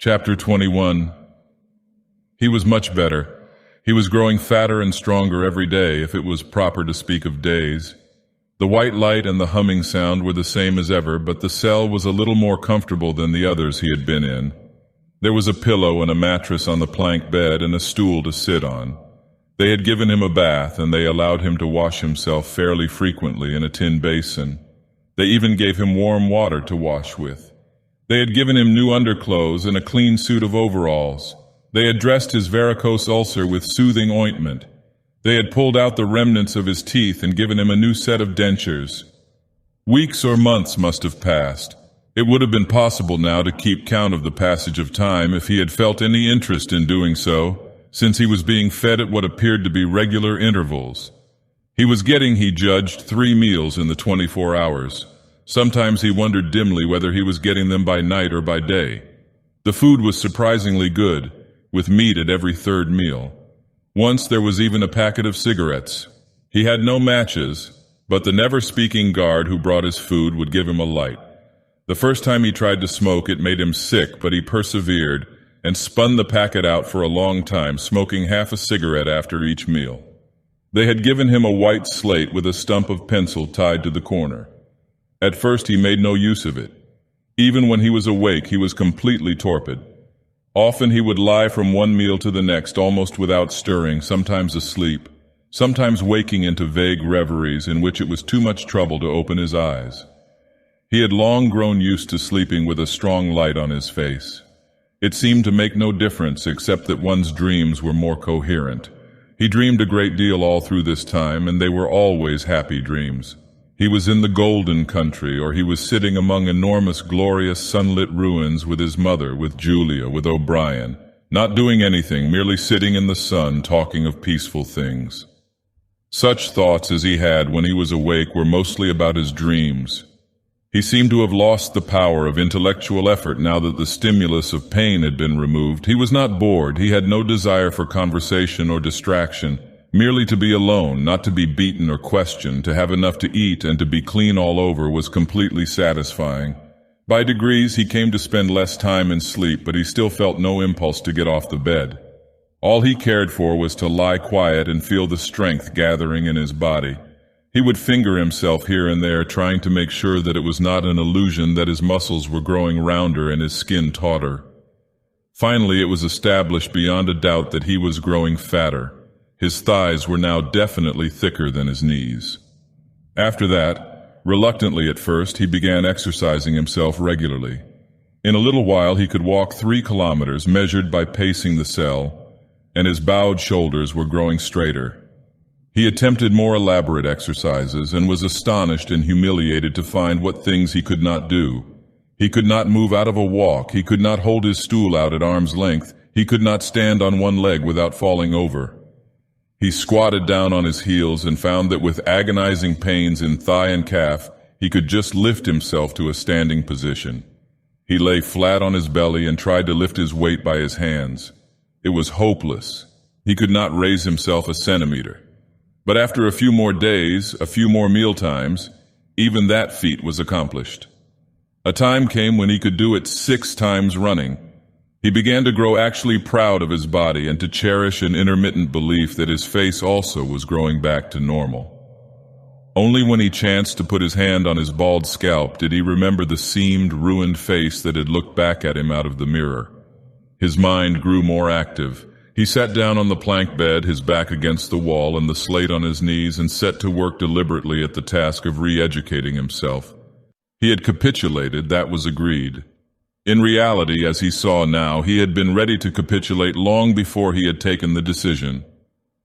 Chapter 21. He was much better. He was growing fatter and stronger every day, if it was proper to speak of days. The white light and the humming sound were the same as ever, but the cell was a little more comfortable than the others he had been in. There was a pillow and a mattress on the plank bed and a stool to sit on. They had given him a bath, and they allowed him to wash himself fairly frequently in a tin basin. They even gave him warm water to wash with. They had given him new underclothes and a clean suit of overalls. They had dressed his varicose ulcer with soothing ointment. They had pulled out the remnants of his teeth and given him a new set of dentures. Weeks or months must have passed. It would have been possible now to keep count of the passage of time if he had felt any interest in doing so, since he was being fed at what appeared to be regular intervals. He was getting, he judged, 3 meals in the 24 hours. Sometimes he wondered dimly whether he was getting them by night or by day. The food was surprisingly good, with meat at every third meal. Once there was even a packet of cigarettes. He had no matches, but the never-speaking guard who brought his food would give him a light. The first time he tried to smoke, it made him sick, but he persevered and spun the packet out for a long time, smoking half a cigarette after each meal. They had given him a white slate with a stump of pencil tied to the corner. At first he made no use of it. Even when he was awake, he was completely torpid. Often he would lie from one meal to the next almost without stirring, sometimes asleep, sometimes waking into vague reveries in which it was too much trouble to open his eyes. He had long grown used to sleeping with a strong light on his face. It seemed to make no difference except that one's dreams were more coherent. He dreamed a great deal all through this time, and they were always happy dreams. He was in the Golden Country, or he was sitting among enormous, glorious, sunlit ruins with his mother, with Julia, with O'Brien, not doing anything, merely sitting in the sun, talking of peaceful things. Such thoughts as he had when he was awake were mostly about his dreams. He seemed to have lost the power of intellectual effort now that the stimulus of pain had been removed. He was not bored. He had no desire for conversation or distraction. Merely to be alone, not to be beaten or questioned, to have enough to eat and to be clean all over was completely satisfying. By degrees he came to spend less time in sleep, but he still felt no impulse to get off the bed. All he cared for was to lie quiet and feel the strength gathering in his body. He would finger himself here and there, trying to make sure that it was not an illusion, that his muscles were growing rounder and his skin tauter. Finally, it was established beyond a doubt that he was growing fatter. His thighs were now definitely thicker than his knees. After that, reluctantly at first, he began exercising himself regularly. In a little while he could walk 3 kilometers, measured by pacing the cell, and his bowed shoulders were growing straighter. He attempted more elaborate exercises and was astonished and humiliated to find what things he could not do. He could not move out of a walk. He could not hold his stool out at arm's length. He could not stand on one leg without falling over. He squatted down on his heels and found that with agonizing pains in thigh and calf, he could just lift himself to a standing position. He lay flat on his belly and tried to lift his weight by his hands. It was hopeless. He could not raise himself a centimeter. But after a few more days, a few more meal times, even that feat was accomplished. A time came when he could do it 6 times running. He began to grow actually proud of his body and to cherish an intermittent belief that his face also was growing back to normal. Only when he chanced to put his hand on his bald scalp did he remember the seamed, ruined face that had looked back at him out of the mirror. His mind grew more active. He sat down on the plank bed, his back against the wall and the slate on his knees, and set to work deliberately at the task of re-educating himself. He had capitulated, that was agreed. In reality, as he saw now, he had been ready to capitulate long before he had taken the decision.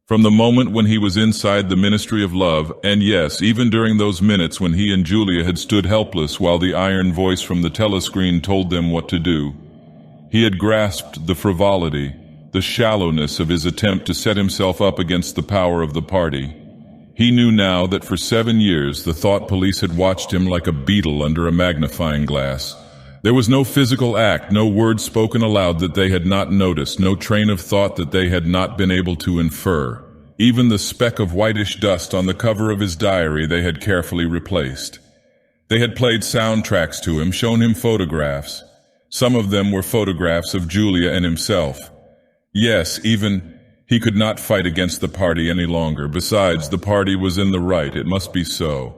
From the moment when he was inside the Ministry of Love, and yes, even during those minutes when he and Julia had stood helpless while the iron voice from the telescreen told them what to do, he had grasped the frivolity, the shallowness of his attempt to set himself up against the power of the party. He knew now that for 7 years the thought police had watched him like a beetle under a magnifying glass. There was no physical act, no word spoken aloud that they had not noticed, no train of thought that they had not been able to infer. Even the speck of whitish dust on the cover of his diary they had carefully replaced. They had played soundtracks to him, shown him photographs. Some of them were photographs of Julia and himself. Yes, even he could not fight against the party any longer. Besides, the party was in the right. It must be so.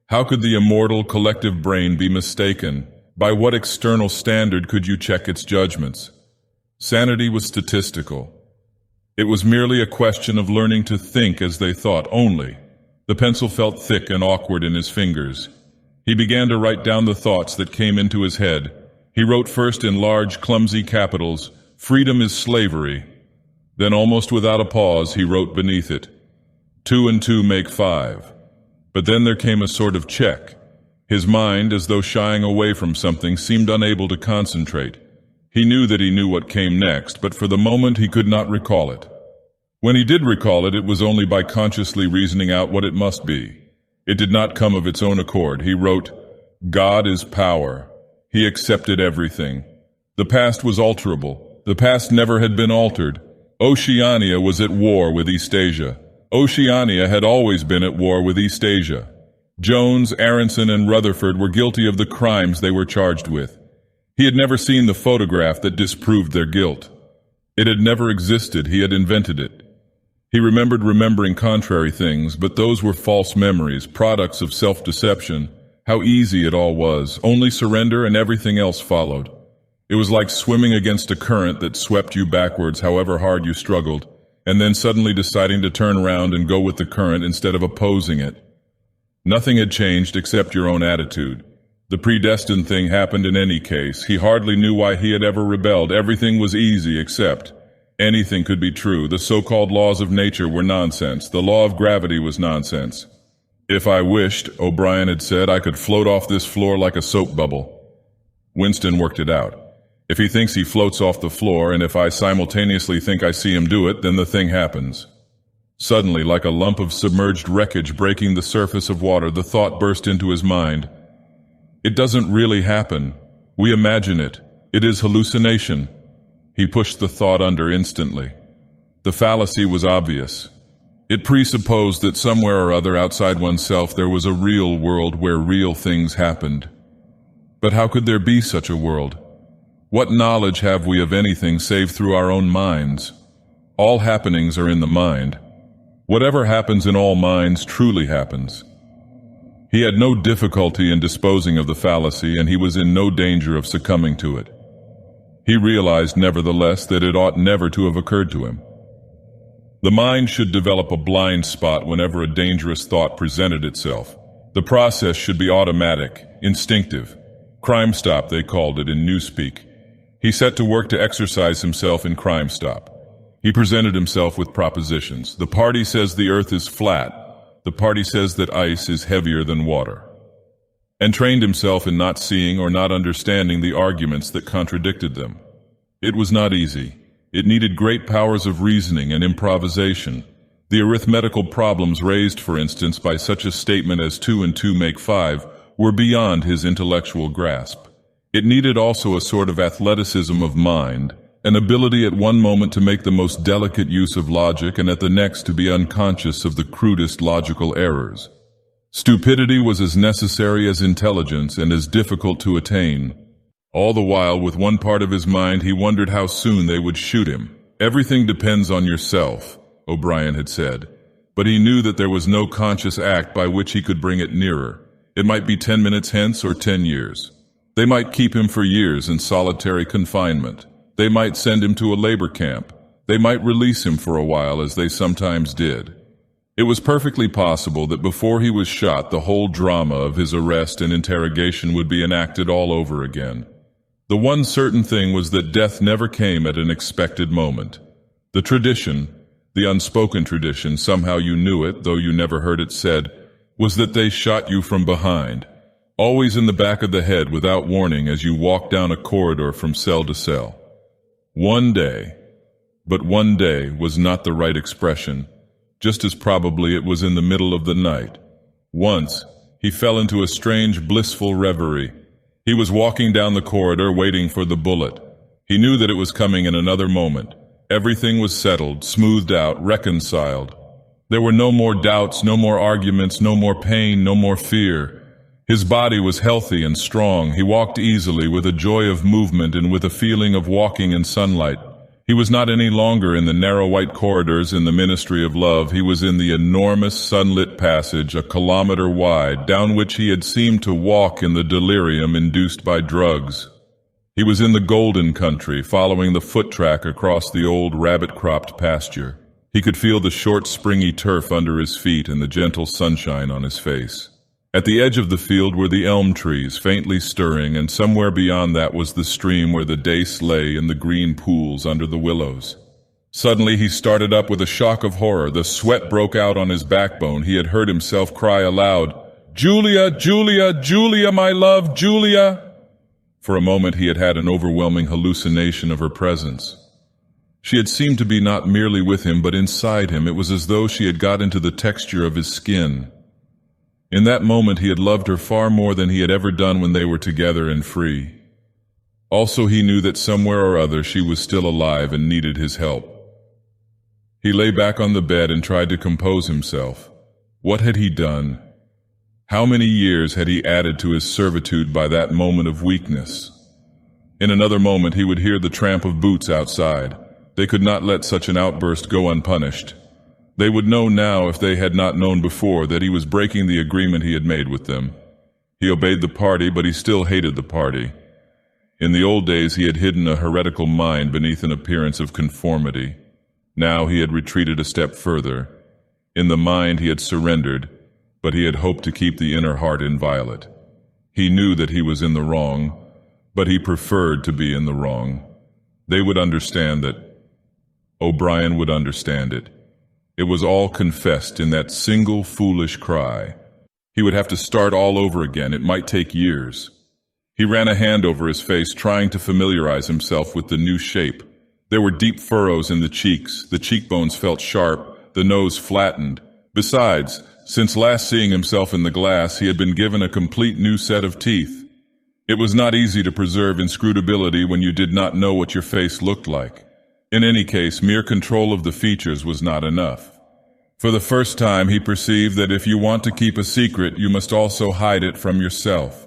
How could the immortal collective brain be mistaken? By what external standard could you check its judgments? Sanity was statistical. It was merely a question of learning to think as they thought only. The pencil felt thick and awkward in his fingers. He began to write down the thoughts that came into his head. He wrote first in large, clumsy capitals, "Freedom is slavery." Then, almost without a pause, he wrote beneath it, "2 and 2 make 5. But then there came a sort of check. His mind, as though shying away from something, seemed unable to concentrate. He knew that he knew what came next, but for the moment he could not recall it. When he did recall it, it was only by consciously reasoning out what it must be. It did not come of its own accord. He wrote, "God is power. He accepted everything. The past was alterable. The past never had been altered. Oceania was at war with Eastasia. Oceania had always been at war with Eastasia. Jones, Aronson, and Rutherford were guilty of the crimes they were charged with. He had never seen the photograph that disproved their guilt. It had never existed. He had invented it. He remembered remembering contrary things, but those were false memories, products of self-deception. How easy it all was. Only surrender and everything else followed. It was like swimming against a current that swept you backwards however hard you struggled, and then suddenly deciding to turn around and go with the current instead of opposing it. Nothing had changed except your own attitude. The predestined thing happened in any case. He hardly knew why he had ever rebelled. Everything was easy except anything could be true. The so-called laws of nature were nonsense. The law of gravity was nonsense. "If I wished," O'Brien had said, "I could float off this floor like a soap bubble." Winston worked it out. If he thinks he floats off the floor, and if I simultaneously think I see him do it, then the thing happens. Suddenly, like a lump of submerged wreckage breaking the surface of water, the thought burst into his mind. It doesn't really happen. We imagine it. It is hallucination. He pushed the thought under instantly. The fallacy was obvious. It presupposed that somewhere or other outside oneself there was a real world where real things happened. But how could there be such a world? What knowledge have we of anything save through our own minds? All happenings are in the mind. Whatever happens in all minds truly happens. He had no difficulty in disposing of the fallacy, and he was in no danger of succumbing to it. He realized, nevertheless, that it ought never to have occurred to him. The mind should develop a blind spot whenever a dangerous thought presented itself. The process should be automatic, instinctive. Crime Stop, they called it in Newspeak. He set to work to exercise himself in Crime Stop. He presented himself with propositions. The party says the earth is flat. The party says that ice is heavier than water. And trained himself in not seeing or not understanding the arguments that contradicted them. It was not easy. It needed great powers of reasoning and improvisation. The arithmetical problems raised, for instance, by such a statement as 2 and 2 make 5 were beyond his intellectual grasp. It needed also a sort of athleticism of mind, an ability at one moment to make the most delicate use of logic and at the next to be unconscious of the crudest logical errors. Stupidity was as necessary as intelligence and as difficult to attain. All the while, with one part of his mind, he wondered how soon they would shoot him. "Everything depends on yourself," O'Brien had said, but he knew that there was no conscious act by which he could bring it nearer. It might be 10 minutes hence or 10 years. They might keep him for years in solitary confinement. They might send him to a labor camp. They might release him for a while, as they sometimes did. It was perfectly possible that before he was shot, the whole drama of his arrest and interrogation would be enacted all over again. The one certain thing was that death never came at an expected moment. The tradition, the unspoken tradition, somehow you knew it, though you never heard it said, was that they shot you from behind, always in the back of the head without warning as you walked down a corridor from cell to cell. One day, but one day was not the right expression, just as probably it was in the middle of the night. Once, he fell into a strange, blissful reverie. He was walking down the corridor waiting for the bullet. He knew that it was coming in another moment. Everything was settled, smoothed out, reconciled. There were no more doubts, no more arguments, no more pain, no more fear. His body was healthy and strong. He walked easily, with a joy of movement and with a feeling of walking in sunlight. He was not any longer in the narrow white corridors in the Ministry of Love. He was in the enormous sunlit passage, a kilometer wide, down which he had seemed to walk in the delirium induced by drugs. He was in the golden country, following the foot track across the old rabbit-cropped pasture. He could feel the short, springy turf under his feet and the gentle sunshine on his face. At the edge of the field were the elm trees, faintly stirring, and somewhere beyond that was the stream where the dace lay in the green pools under the willows. Suddenly he started up with a shock of horror. The sweat broke out on his backbone. He had heard himself cry aloud, "Julia, Julia, Julia, my love, Julia!" For a moment he had had an overwhelming hallucination of her presence. She had seemed to be not merely with him, but inside him. It was as though she had got into the texture of his skin. In that moment he had loved her far more than he had ever done when they were together and free. Also he knew that somewhere or other she was still alive and needed his help. He lay back on the bed and tried to compose himself. What had he done? How many years had he added to his servitude by that moment of weakness? In another moment he would hear the tramp of boots outside. They could not let such an outburst go unpunished. They would know now, if they had not known before, that he was breaking the agreement he had made with them. He obeyed the party, but he still hated the party. In the old days he had hidden a heretical mind beneath an appearance of conformity. Now he had retreated a step further. In the mind he had surrendered, but he had hoped to keep the inner heart inviolate. He knew that he was in the wrong, but he preferred to be in the wrong. They would understand that. O'Brien would understand it. It was all confessed in that single foolish cry. He would have to start all over again. It might take years. He ran a hand over his face, trying to familiarize himself with the new shape. There were deep furrows in the cheeks. The cheekbones felt sharp, the nose flattened. Besides, since last seeing himself in the glass, he had been given a complete new set of teeth. It was not easy to preserve inscrutability when you did not know what your face looked like. In any case, mere control of the features was not enough. For the first time, he perceived that if you want to keep a secret, you must also hide it from yourself.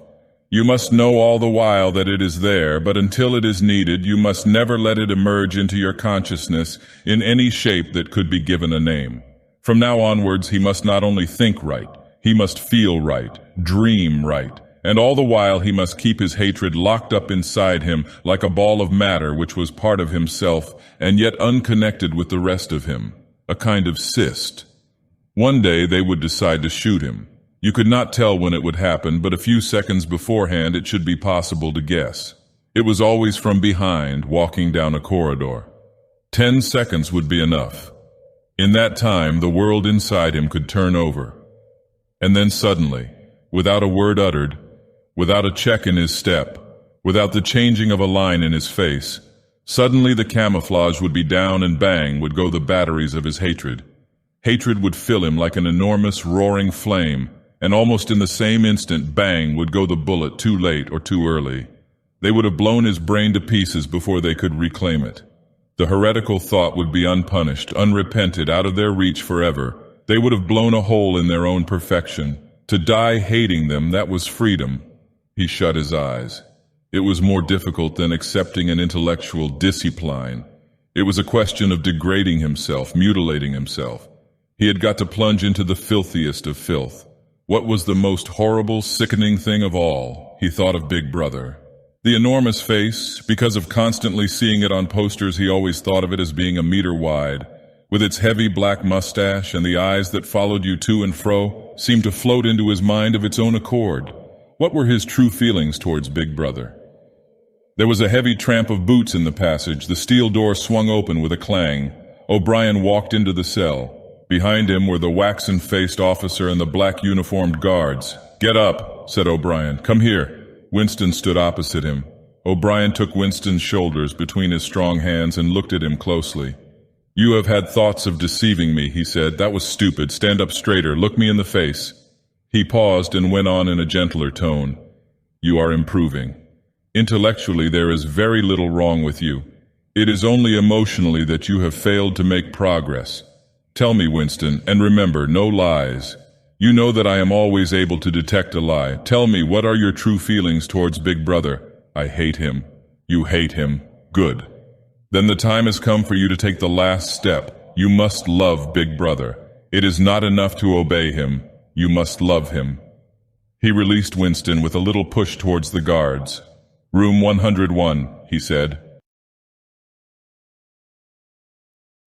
You must know all the while that it is there, but until it is needed, you must never let it emerge into your consciousness in any shape that could be given a name. From now onwards, he must not only think right, he must feel right, dream right, and all the while he must keep his hatred locked up inside him like a ball of matter which was part of himself and yet unconnected with the rest of him, a kind of cyst. One day they would decide to shoot him. You could not tell when it would happen, but a few seconds beforehand it should be possible to guess. It was always from behind, walking down a corridor. 10 seconds would be enough. In that time, the world inside him could turn over. And then suddenly, without a word uttered, without a check in his step, without the changing of a line in his face, suddenly the camouflage would be down and bang would go the batteries of his hatred. Hatred would fill him like an enormous roaring flame, and almost in the same instant, bang would go the bullet, too late or too early. They would have blown his brain to pieces before they could reclaim it. The heretical thought would be unpunished, unrepented, out of their reach forever. They would have blown a hole in their own perfection. To die hating them, that was freedom. He shut his eyes. It was more difficult than accepting an intellectual discipline. It was a question of degrading himself, mutilating himself. He had got to plunge into the filthiest of filth. What was the most horrible, sickening thing of all? He thought of Big Brother. The enormous face, because of constantly seeing it on posters, he always thought of it as being a meter wide. With its heavy black mustache and the eyes that followed you to and fro, seemed to float into his mind of its own accord. What were his true feelings towards Big Brother? There was a heavy tramp of boots in the passage. The steel door swung open with a clang. O'Brien walked into the cell. Behind him were the waxen-faced officer and the black-uniformed guards. "Get up," said O'Brien. "Come here." Winston stood opposite him. O'Brien took Winston's shoulders between his strong hands and looked at him closely. "You have had thoughts of deceiving me," he said. "That was stupid. Stand up straighter. Look me in the face." He paused and went on in a gentler tone. "You are improving. Intellectually, there is very little wrong with you. It is only emotionally that you have failed to make progress. Tell me, Winston, and remember, no lies. You know that I am always able to detect a lie. Tell me, what are your true feelings towards Big Brother? I hate him. You hate him. Good. Then the time has come for you to take the last step. You must love Big Brother. It is not enough to obey him. You must love him. He released Winston with a little push towards the guards. Room 101, he said.